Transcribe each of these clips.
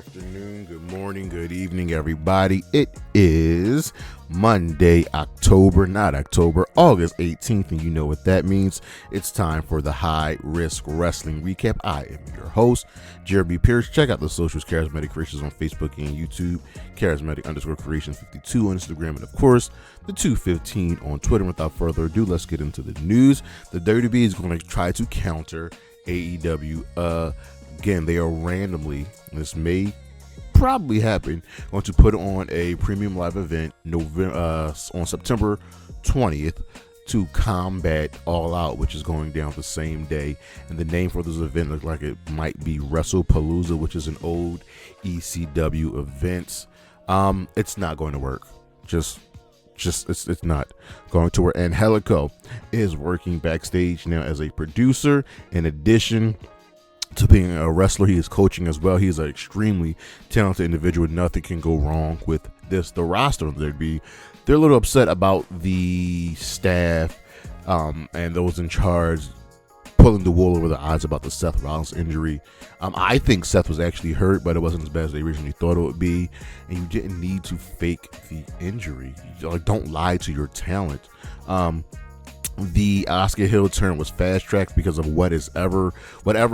afternoon, good morning, good evening, everybody. It is Monday, August 18th, and you know what that means. It's time for the High Risk Wrestling Recap. I am your host, Jeremy Pierce. Check out the socials, Charismatic Creations on Facebook and YouTube, Charismatic_Creations52 on Instagram, and of course, the 215 on Twitter. Without further ado, let's get into the news. The WWE is going to try to counter AEW again. They are randomly, this may probably happen, going to put on a premium live event on September 20th to combat All Out, which is going down the same day. And the name for this event looks like it might be WrestlePalooza, which is an old ECW event. It's not going to work. It's not going to work. And Helico is working backstage now as a producer. In addition to being a wrestler, he is coaching as well. He's an extremely talented individual. Nothing can go wrong with this. The roster, they're a little upset about the staff and those in charge pulling the wool over the eyes about the Seth Rollins injury. I think Seth was actually hurt, but it wasn't as bad as they originally thought it would be. And you didn't need to fake the injury. Don't lie to your talent. The Asuka Hill turn was fast-tracked because of whatever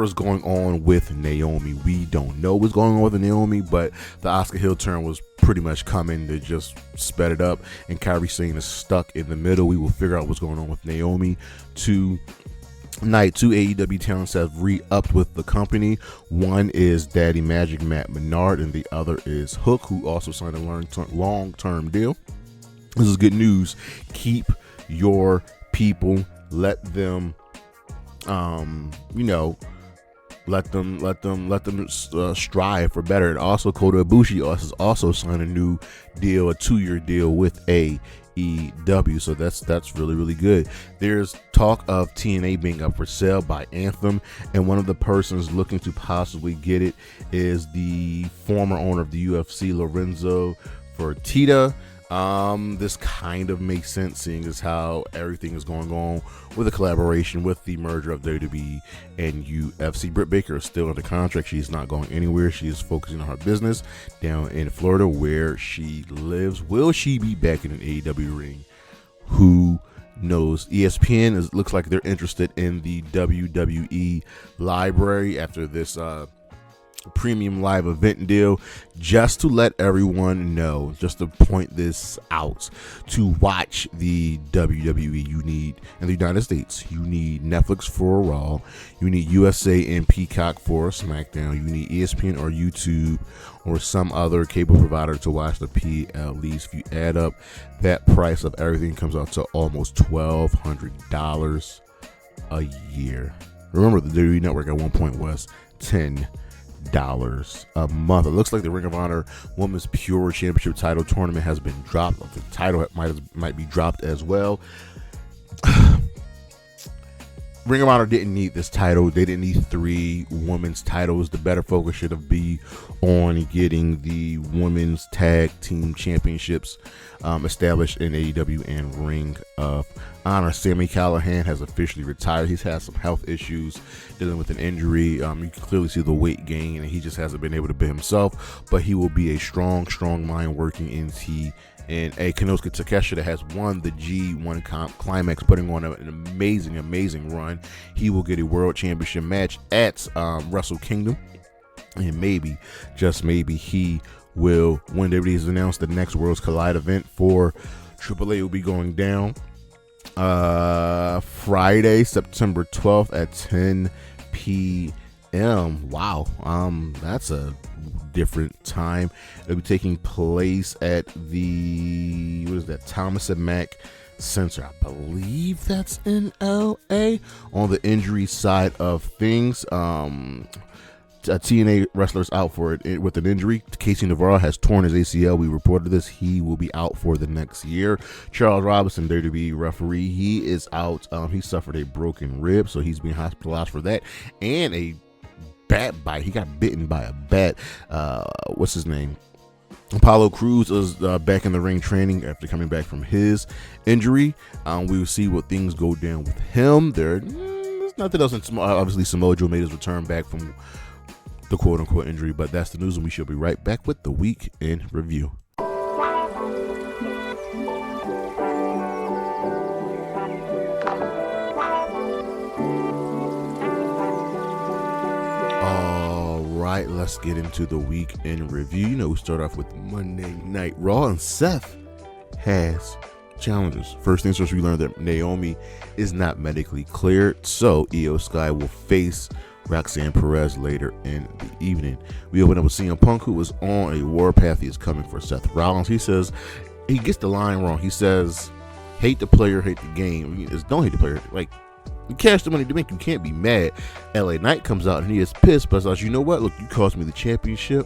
is going on with Naomi. We don't know what's going on with Naomi, but the Asuka Hill turn was pretty much coming. They just sped it up, and Kairi Sane is stuck in the middle. We will figure out what's going on with Naomi. Tonight, two AEW talents have re-upped with the company. One is Daddy Magic Matt Menard, and the other is Hook, who also signed a long-term deal. This is good news. Keep your people, let them strive for better. And also Kota Ibushi has also signed a new deal, a 2-year deal with AEW, so that's really good. There's talk of TNA being up for sale by Anthem, and one of the persons looking to possibly get it is the former owner of the UFC, Lorenzo Fertitta. This kind of makes sense, seeing as how everything is going on with the collaboration with the merger of WWE and UFC. Britt Baker is still under contract. She's not going anywhere. She is focusing on her business down in Florida, where she lives. Will she be back in an AEW ring? Who knows? ESPN looks like they're interested in the WWE library after this premium live event deal. Just to let everyone know, just to point this out, to watch the WWE, you need, in the United States, you need Netflix for Raw, you need USA and Peacock for Smackdown, you need ESPN or YouTube or some other cable provider to watch the PLEs. If you add up that price of everything, comes out to almost $1,200 a year. Remember, the WWE Network at one point was $10 a month. It looks like the Ring of Honor Women's Pure Championship title tournament has been dropped. The title might be dropped as well. Ring of Honor didn't need this title. They didn't need 3 women's titles. The better focus should have been on getting the women's tag team championships established in AEW and Ring of Honor. Sami Callihan has officially retired. He's had some health issues, dealing with an injury. You can clearly see the weight gain, and he just hasn't been able to be himself. But he will be a strong mind working in and a Konosuke Takeshita has won the G1 Climax, putting on an amazing run. He will get a world championship match at Wrestle Kingdom, and maybe, just maybe, he will win. WWE has announced the next Worlds Collide event for AAA will be going down Friday, September 12th at 10 p.m. Wow, that's a different time. It'll be taking place at the Thomas and Mack Center. I believe that's in LA. On the injury side of things, TNA wrestlers out for it with an injury. Casey Navarro has torn his ACL. We reported this. He will be out for the next year. Charles Robinson, WWE referee, he is out. He suffered a broken rib, so he's being hospitalized for that, and a bat bite. He got bitten by a bat. What's his name? Apollo Crews is back in the ring training after coming back from his injury. We will see what things go down with him. There's nothing else. Obviously, Samoa Joe made his return back from the quote-unquote injury. But that's the news, and we shall be right back with the week in review. All right, let's get into the week in review. We start off with Monday Night Raw, and Seth has challenges. First things first, we learned that Naomi is not medically cleared, so IYO SKY will face Roxanne Perez later in the evening. We open up with CM Punk, who is on a warpath. He is coming for Seth Rollins. He says, he gets the line wrong. He says, hate the player, hate the game. Don't hate the player. Like, you cash the money to make, you can't be mad. LA Knight comes out and he is pissed, but says, you know what? Look, you cost me the championship.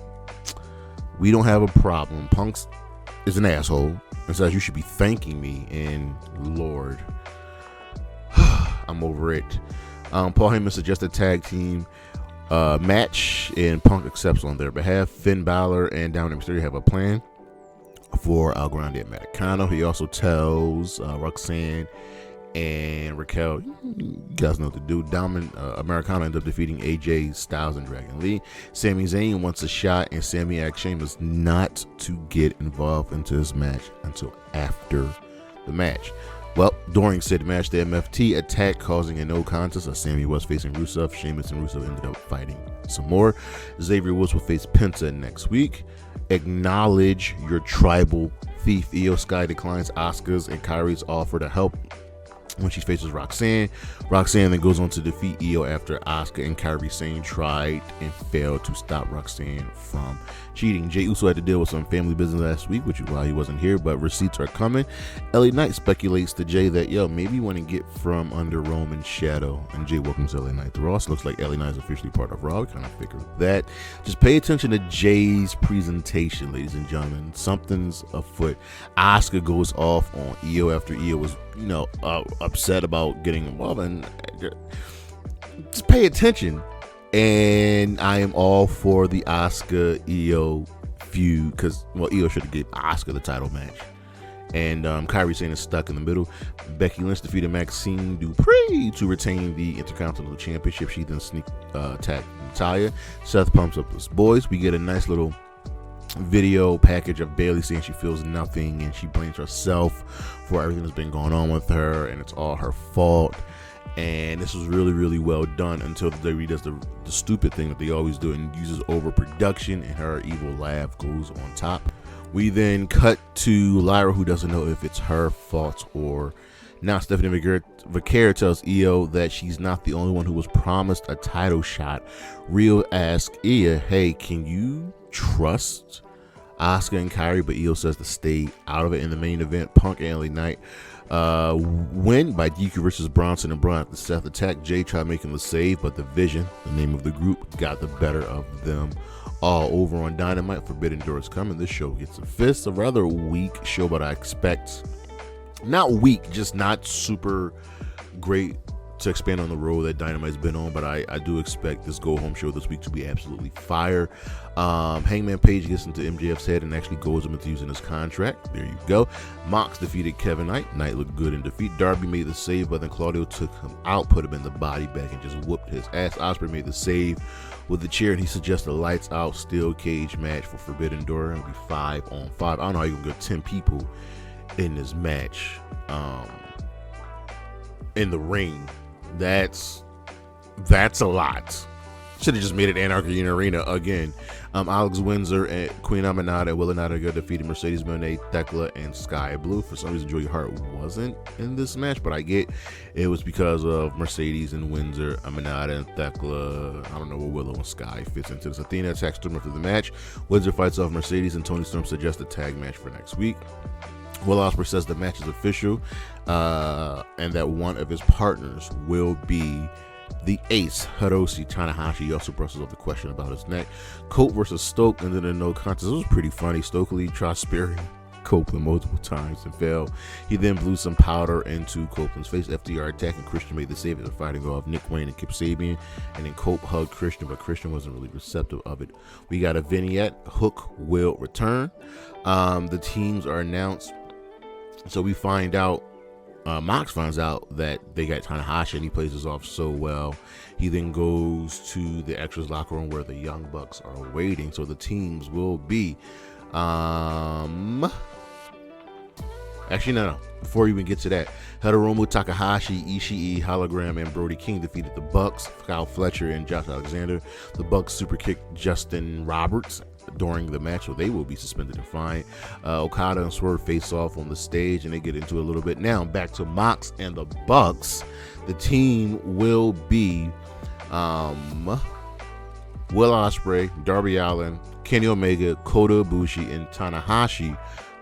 We don't have a problem. Punk is an asshole and says you should be thanking me, and Lord, I'm over it. Paul Heyman suggests a tag team match, and Punk accepts on their behalf. Finn Balor and Dominic Mysterio have a plan for El Grande Americano. He also tells Roxanne and Raquel, you guys know what to do. Americano ends up defeating AJ Styles and Dragon Lee. Sami Zayn wants a shot, and Sami asks Sheamus not to get involved into this match until after the match. Well, during said match, the MFT attacked, causing a no contest as Sami was facing Rusev. Sheamus and Rusev ended up fighting some more. Xavier Woods will face Penta next week. Acknowledge your tribal thief. IYO SKY declines Asuka's and Kairi's offer to help when she faces Roxanne. Roxanne then goes on to defeat IYO after Asuka and Kairi Sane tried and failed to stop Roxanne from cheating. Jey Uso had to deal with some family business last week, which is why he wasn't here, but receipts are coming. LA Knight speculates to Jey that, maybe you want to get from under Roman's shadow, and Jey welcomes LA Knight to Raw. So looks like LA Knight is officially part of Raw. We kind of figured that. Just pay attention to Jey's presentation, ladies and gentlemen. Something's afoot. Asuka goes off on IYO after IYO was, upset about getting involved, and just pay attention. And I am all for the Asuka IYO feud, because IYO should have given Asuka the title match. And Kairi Sane is stuck in the middle. Becky Lynch defeated Maxine Dupree to retain the Intercontinental Championship. She then attacked Natalya. Seth pumps up his boys. We get a nice little video package of Bayley saying she feels nothing and she blames herself for everything that's been going on with her, and it's all her fault. And this was really, really well done until the WWE does the stupid thing that they always do and uses overproduction, and her evil laugh goes on top. We then cut to Lyra, who doesn't know if it's her fault or not. Stephanie Vaquer tells IYO that she's not the only one who was promised a title shot. Rio asks IYO, hey, can you trust Asuka and Kairi? But IYO says to stay out of it. In the main event, Punk and LA Knight win by DQ versus Bronson and Braun. After Seth attacked, Jay tried making the save, but the Vision, the name of the group, got the better of them all. Over on Dynamite, Forbidden Door is coming. This show gets a fist. A rather weak show, but I expect, not weak, just not super great to expand on the road that Dynamite's been on, but I do expect this go-home show this week to be absolutely fire. Hangman Page gets into MJF's head and actually goes him into using his contract. There you go. Mox defeated Kevin Knight. Knight looked good in defeat. Darby made the save, but then Claudio took him out, put him in the body bag, and just whooped his ass. Ospreay made the save with the chair, and he suggests a lights-out steel cage match for Forbidden Door. It'll be 5-on-5. I don't know how you can get 10 people in this match in the ring. That's a lot. Should have just made it Anarchy in Arena again. Alex Windsor and Queen Aminata and Willa Nataga defeated Mercedes Moné, Thekla, and Sky Blue. For some reason, Joey Hart wasn't in this match, but I get it was because of Mercedes and Windsor, Aminata, and Thekla. I don't know where Willow and Sky fits into this. Athena attacks Storm after the match. Windsor fights off Mercedes, and Tony Storm suggests a tag match for next week. Will Ospreay says the match is official, and that one of his partners will be the ace, Hiroshi Tanahashi. He also brushes up the question about his neck. Cope versus Stoke, and then a no contest. It was pretty funny. Stokely tried spearing Copeland multiple times and failed. He then blew some powder into Copeland's face. FTR attacking Christian made the save after fighting off Nick Wayne and Kip Sabian, and then Cope hugged Christian, but Christian wasn't really receptive of it. We got a vignette. Hook will return. The teams are announced. So we find out Mox finds out that they got Tanahashi and he plays this off so well. He then goes to the extras locker room where the Young Bucks are waiting. So the teams will be actually, no. Before we even get to that, Hiromu Takahashi, Ishii, Hologram, and Brody King defeated the Bucks, Kyle Fletcher, and Josh Alexander. The Bucks super kicked Justin Roberts during the match, so they will be suspended and fined. Okada and Swerve face off on the stage, and they get into it a little bit. Now, back to Mox and the Bucks. The team will be Will Ospreay, Darby Allin, Kenny Omega, Kota Ibushi, and Tanahashi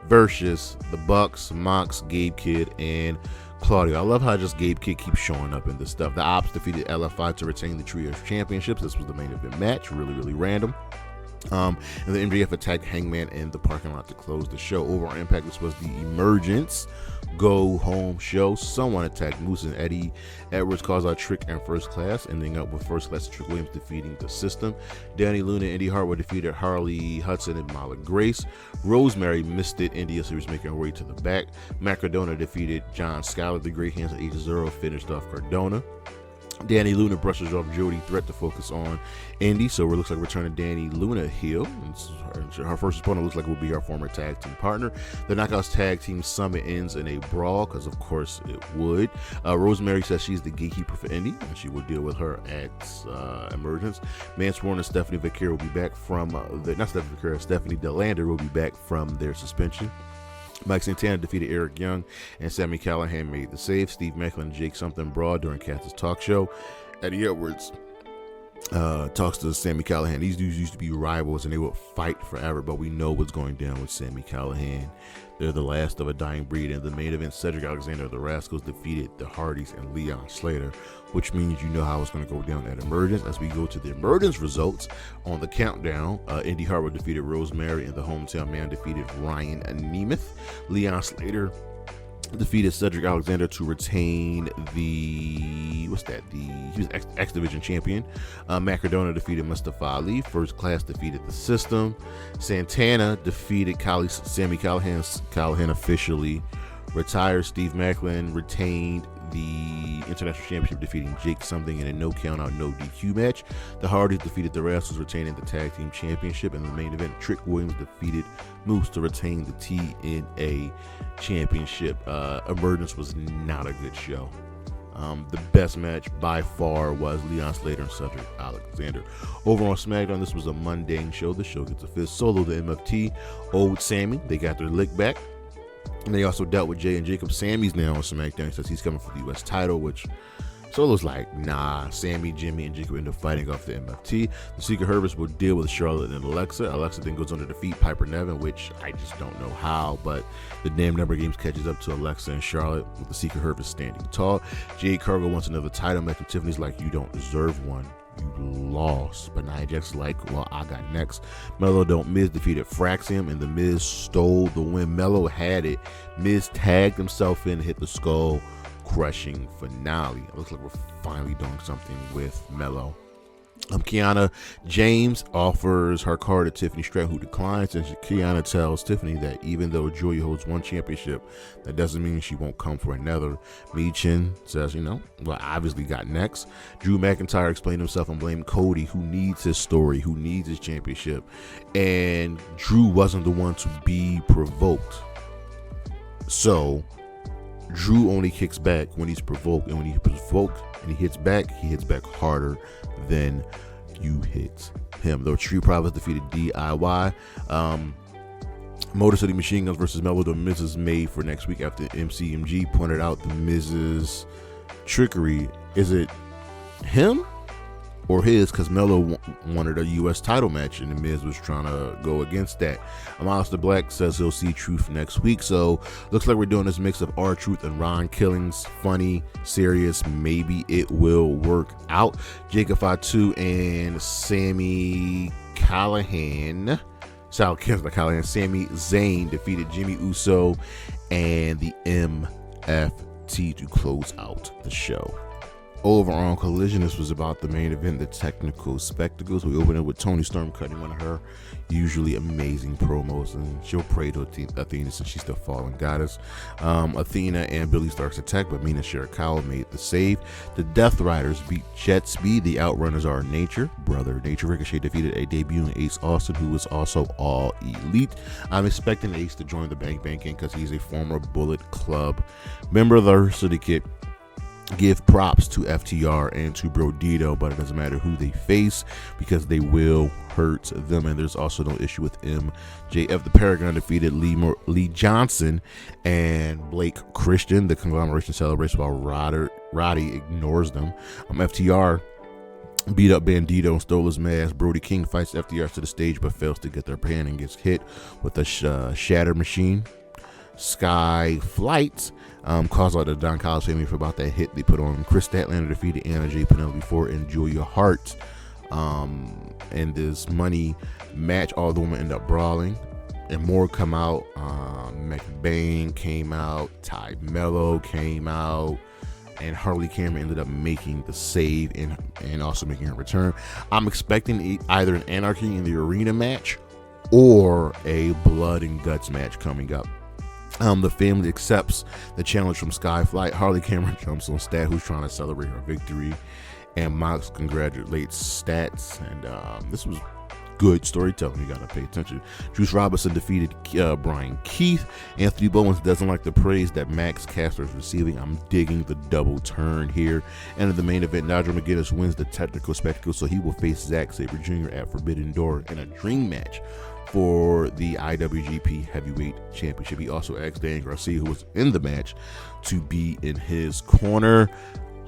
versus the Bucks, Mox, Gabe Kidd, and Claudio. I love how just Gabe Kidd keeps showing up in this stuff. The Ops defeated LFI to retain the Trios Championships. This was the main event match. Really random. And the MJF attacked Hangman in the parking lot to close the show. Over on Impact, this was the Emergence Go Home show. Someone attacked Moose and Eddie. Edwards caused out Trick and First Class, ending up with First Class Trick Williams defeating the System. Danny Luna and Indy Hartwell defeated Harley Hudson and Mala Grace. Rosemary missed it. India Series making her way to the back. Matt Cardona defeated John Skyler. The Great Hands of Hechicero finished off Cardona. Danny Luna brushes off Jody Threat to focus on Indy, so it looks like we're turning Danny Luna heel. Her first opponent looks like it will be our former tag team partner. The Knockouts Tag Team Summit ends in a brawl, because of course it would. Rosemary says she's the gatekeeper for Indy, and she will deal with her at Emergence. Mance Warren and Stephanie Vaquero will be back from Stephanie Delander will be back from their suspension. Mike Santana defeated Eric Young, and Sami Callihan made the save. Steve Macklin and Jake Something Broad during Cass's talk show. Eddie Edwards talks to Sami Callihan. These dudes used to be rivals, and they would fight forever, but we know what's going down with Sami Callihan. They're the last of a dying breed. In the main event, Cedric Alexander of the Rascals defeated the Hardys and Leon Slater, which means you know how it's going to go down at Emergence. As we go to the Emergence results on the countdown, Indy Hartwell defeated Rosemary, and the Hometown Man defeated Ryan Nemeth. Leon Slater defeated Cedric Alexander to retain the he was X Division champion. Matt Cardona defeated Mustafa Ali. First Class defeated the System. Santana defeated Sami Callihan. Callihan officially retired. Steve Macklin retained the International Championship, defeating Jake Something in a no count out, no DQ match. The Hardys defeated the Rascals, retaining the Tag Team Championship. In the main event, Trick Williams defeated Moose to retain the TNA Championship. Emergence was not a good show. The best match by far was Leon Slater and Cedric Alexander. Over on SmackDown, this was a mundane show. The show gets a fifth solo. The MFT owed Sammy. They got their lick back. And they also dealt with Jay and Jacob. Sammy's now on SmackDown. He says he's coming for the U.S. title, which Solo's like, nah. Sammy, Jimmy, and Jacob end up fighting off the MFT. The Secret Herbers will deal with Charlotte and Alexa. Alexa then goes on to defeat Piper Niven, which I just don't know how, but the damn number of games catches up to Alexa and Charlotte, with the Secret Herbers standing tall. Jade Cargo wants another title match, and Tiffany's like, you don't deserve one. You lost. But Nia Jax's like, well, I got next. Melo don't Miz defeated Fraxiom, and the Miz stole the win. Melo had it. Miz tagged himself in, hit the skull crushing finale. It looks like we're finally doing something with Melo. Kiana James offers her card to Tiffany Stratton, who declines, and Kiana tells Tiffany that even though Julia holds one championship, that doesn't mean she won't come for another. Michin says, well, obviously got next. Drew McIntyre explained himself and blamed Cody, who needs his story, who needs his championship, and Drew wasn't the one to be provoked. So Drew only kicks back when he's provoked, and when he's provoked and he hits back harder than you hit him. Though Street Profits defeated DIY. Motor City Machine Guns versus Melo. The Miz is made for next week after MCMG pointed out the Miz's trickery. Is it him or his? Because Melo wanted a U.S. title match, and the Miz was trying to go against that. Aleister Black says he'll see Truth next week. So looks like we're doing this mix of R-Truth and Ron Killings. Funny, serious. Maybe it will work out. Jacob Fatu and Sami Callihan. Sami Zayn defeated Jimmy Uso and the MFT to close out the show. Over on Collision, this was about the main event, the technical spectacles. We opened it with Toni Storm cutting one of her usually amazing promos, and she'll pray to Athena since she's the fallen goddess. Athena and Billy Stark's attack, but Mina Shirakawa made the save. The Death Riders beat Jet Speed. The Outrunners are Nature, Brother Nature. Ricochet defeated a debuting Ace Austin, who was also all elite. I'm expecting Ace to join the Bang Bang Gang because he's a former Bullet Club member of the syndicate. Give props to FTR and to Brodito, but it doesn't matter who they face because they will hurt them, and there's also no issue with MJF. The Paragon defeated Lee Johnson and Blake Christian. The conglomeration celebrates while Roddy ignores them. FTR beat up Bandito and stole his mask. Brody King fights FTR to the stage but fails to get their pan and gets hit with a shatter machine. Sky Flight calls out the Don Callis family for about that hit they put on Chris Statlander. Defeated Anna J. Penelope Ford and Julia Hart in this money match. All the women end up brawling and more come out. McBain came out, Ty Mello came out, and Harley Cameron ended up making the save and also making her return. I'm expecting either an Anarchy in the Arena match or a Blood and Guts match coming up. The family accepts the challenge from Skyflight. Harley Cameron jumps on Stat, who's trying to celebrate her victory, and Mox congratulates Stats. And this was good storytelling. You gotta pay attention. Juice Robinson defeated Brian Keith. Anthony Bowens doesn't like the praise that Max Caster is receiving. I'm digging the double turn here. And in the main event, Nigel McGuiness wins the technical spectacle, so he will face Zack Sabre Jr. at Forbidden Door in a dream match for the IWGP Heavyweight Championship. He also asked Dan Garcia, who was in the match, to be in his corner.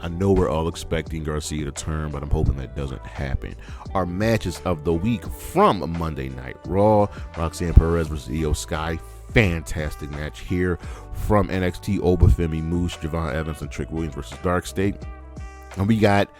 I know we're all expecting Garcia to turn, but I'm hoping that doesn't happen. Our matches of the week from Monday Night Raw: Roxanne Perez versus IYO SKY. Fantastic match here. From NXT, Oba, Femi, Moose, Javon Evans, and Trick Williams versus DarkState. And we got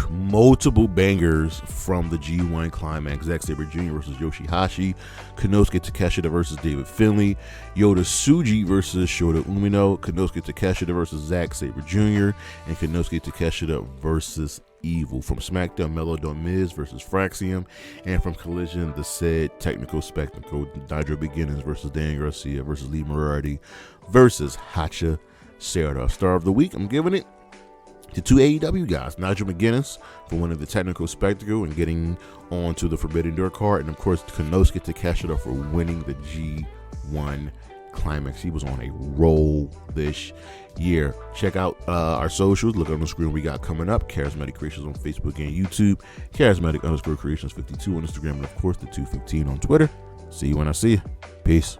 multiple bangers from the G1 Climax: Zack Sabre Jr. versus Yoshi-Hashi, Konosuke Takeshita versus David Finlay, Yota Tsuji versus Shota Umino, Konosuke Takeshita versus Zack Sabre Jr., and Konosuke Takeshita versus Evil. From Smackdown, Melo versus Fraxiom, and from Collision, the said technical spectacle, Nigel McGuiness versus Dan Garcia versus Lee Moriarty versus Hechicero. Star of the week, I'm giving it to two AEW guys: Nigel McGuiness for winning the technical spectacle and getting on to the Forbidden Door card, and of course Konosuke Takeshita for winning the G1 Climax. He was on a roll this year. Check out our socials. Look on the screen we got coming up. Charismatic Creations on Facebook and YouTube. Charismatic_Creations 52 on Instagram, and of course the 215 on Twitter. See you when I see you. Peace.